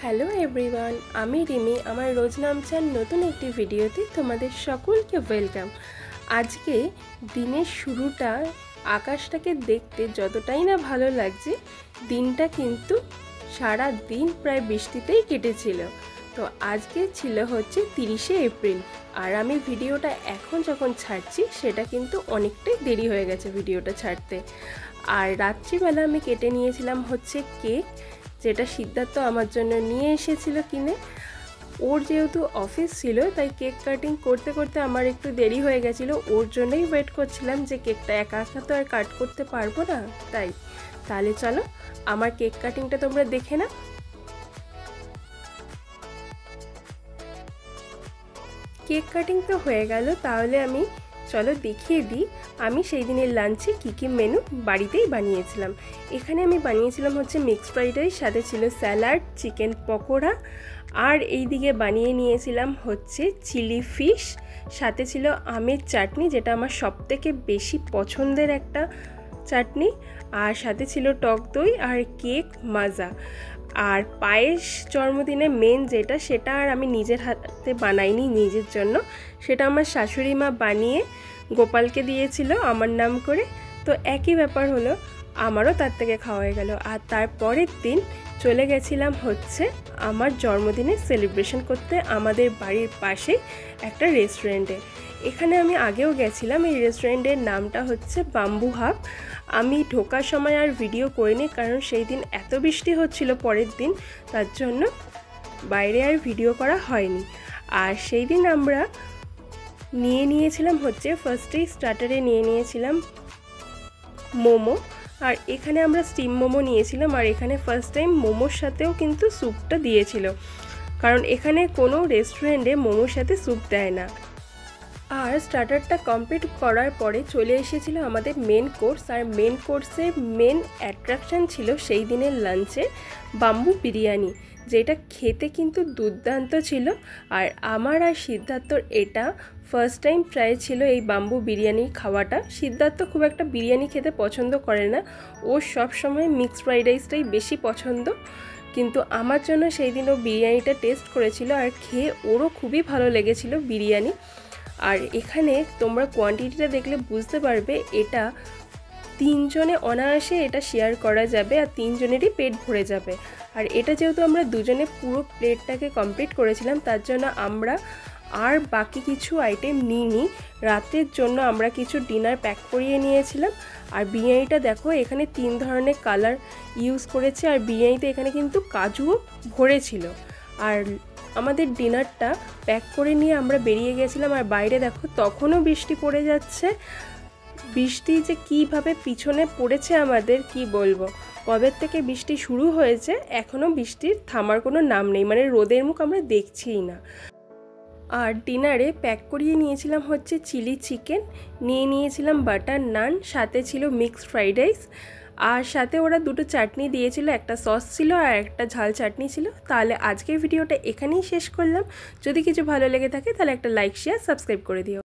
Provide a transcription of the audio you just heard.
Hello everyone, আমি রিমি। আমার রোজ নামচান নতুন একটি ভিডিওতে তোমাদের সকলকে ওয়েলকাম। আজকে দিনের শুরুটা আকাশটাকে দেখতে যতটাই না ভালো লাগছে, দিনটা কিন্তু সারা দিন প্রায় বৃষ্টিতেই কেটেছিল। তো আজকে ছিল হচ্ছে 30শে এপ্রিল, আর আমি ভিডিওটা এখন যখন ছাড়ছি সেটা কিন্তু অনেকটাই দেরি হয়ে গেছে ভিডিওটা ছাড়তে। আর রাত্রিবেলা আমি কেটে নিয়েছিলাম হচ্ছে কেক, যেটা সিদ্ধার্থ আমার জন্য নিয়ে এসেছিল কিনে। ওর যেহেতু অফিস ছিল তাই কেক কাটিং করতে করতে আমার একটু দেরি হয়ে গেছিলো। ওর জন্যই ওয়েট করছিলাম যে কেকটা একা একা তো আর কাট করতে পারবো না, তাহলে চলো আমার কেক কাটিংটা তোমরা দেখে না। কেক কাটিং তো হয়ে গেল, তাহলে আমি চলো দেখিয়ে দিই আমি সেই দিনের লাঞ্চে কী কী মেনু বাড়িতেই বানিয়েছিলাম। এখানে আমি বানিয়েছিলাম হচ্ছে মিক্সড ফ্রাইড রাইস, সাথে ছিল স্যালাড, চিকেন পকোড়া, আর এই দিকে বানিয়ে নিয়েছিলাম হচ্ছে চিলি ফিশ, সাথে ছিল আমের চাটনি, যেটা আমার সবথেকে বেশি পছন্দের একটা চাটনি, আর সাথে ছিল টক দই আর কেক মাজা। আর পায়েস জন্মদিনে মেন যেটা, সেটা আর আমি নিজের হাতে বানাইনি নিজের জন্য, সেটা আমার শাশুড়ি মা বানিয়ে গোপালকে দিয়েছিল আমার নাম করে। তো একই ব্যাপার হলো, আমারও তার থেকে খাওয়া হয়ে গেল। আর তারপরের দিন চলে গেছিলাম হচ্ছে আমার জন্মদিনে সেলিব্রেশন করতে আমাদের বাড়ির পাশে একটা রেস্টুরেন্টে। এখানে আমি আগেও গেছিলাম। এই রেস্টুরেন্টের নামটা হচ্ছে বাম্বু হাব। আমি ঢোকার সময় আর ভিডিও করিনি, কারণ সেই দিন এত বৃষ্টি হচ্ছিল পরের দিন, তার জন্য বাইরে আর ভিডিও করা হয়নি। আর সেই দিন আমরা নিয়েছিলাম হচ্ছে ফার্স্টেই স্টার্টারে নিয়েছিলাম মোমো, আর এখানে আমরা স্টিম মোমো নিয়েছিলাম। আর এখানে ফার্স্ট টাইম মোমোর সাথেও কিন্তু স্যুপটা দিয়েছিল, কারণ এখানে কোনো রেস্টুরেন্টে মোমোর সাথে স্যুপ দেয় না। আর স্টার্টারটা কমপ্লিট করার পরে চলে এসেছিল আমাদের মেন কোর্স। আর মেন কোর্সের মেন অ্যাট্রাকশান ছিল সেই দিনের লাঞ্চে বাম্বু বিরিয়ানি, যেটা খেতে কিন্তু দুর্দান্ত ছিল। আর আমার আর সিদ্ধার্থর এটা ফার্স্ট টাইম ট্রাই ছিল এই বাম্বু বিরিয়ানি খাওয়াটা। সিদ্ধার্থ খুব একটা বিরিয়ানি খেতে পছন্দ করে না, ও সবসময় মিক্সড ফ্রাইড রাইসটাই বেশি পছন্দ, কিন্তু আমার জন্য সেই দিন ও বিরিয়ানিটা টেস্ট করেছিল, আর খেয়ে ওরও খুবই ভালো লেগেছিল বিরিয়ানি। আর এখানে তোমরা কোয়ান্টিটিটা দেখলে বুঝতে পারবে, এটা 3 জনে অনায়াসে এটা শেয়ার করা যাবে, আর 3 জনেরই পেট ভরে যাবে। আর এটা যেহেতু আমরা দুজনে পুরো প্লেটটাকে কমপ্লিট করেছিলাম, তার জন্য আমরা আর বাকি কিছু আইটেম নিইনি। রাতের জন্য আমরা কিছু ডিনার প্যাক করিয়ে নিয়েছিলাম। আর বিরিয়ানিটা দেখো, এখানে 3 ধরনের কালার ইউজ করেছে, আর বিরিয়ানিতে এখানে কিন্তু কাজুও ভরেছিল। আর আমাদের ডিনারটা প্যাক করে নিয়ে আমরা বেরিয়ে গেছিলাম। আর বাইরে দেখো তখনও বৃষ্টি পড়ে যাচ্ছে। বৃষ্টি যে কীভাবে পিছনে পড়েছে আমাদের কি বলবো, কবে থেকে বৃষ্টি শুরু হয়েছে এখনও বৃষ্টির থামার কোনো নাম নেই, মানে রোদের মুখ আমরা দেখছিই না। আর ডিনারে প্যাক করিয়ে নিয়েছিলাম হচ্ছে চিলি চিকেন, নিয়েছিলাম বাটার নান, সাথে ছিল মিক্সড ফ্রাইড রাইস, আর সাথে ওরা 2টো চাটনি দিয়েছিল, একটা সস ছিল আর একটা ঝাল চাটনি ছিল। তাহলে আজকের ভিডিওটা এখানেই শেষ করলাম। যদি কিছু ভালো লেগে থাকে তাহলে একটা লাইক, শেয়ার, সাবস্ক্রাইব করে দিও।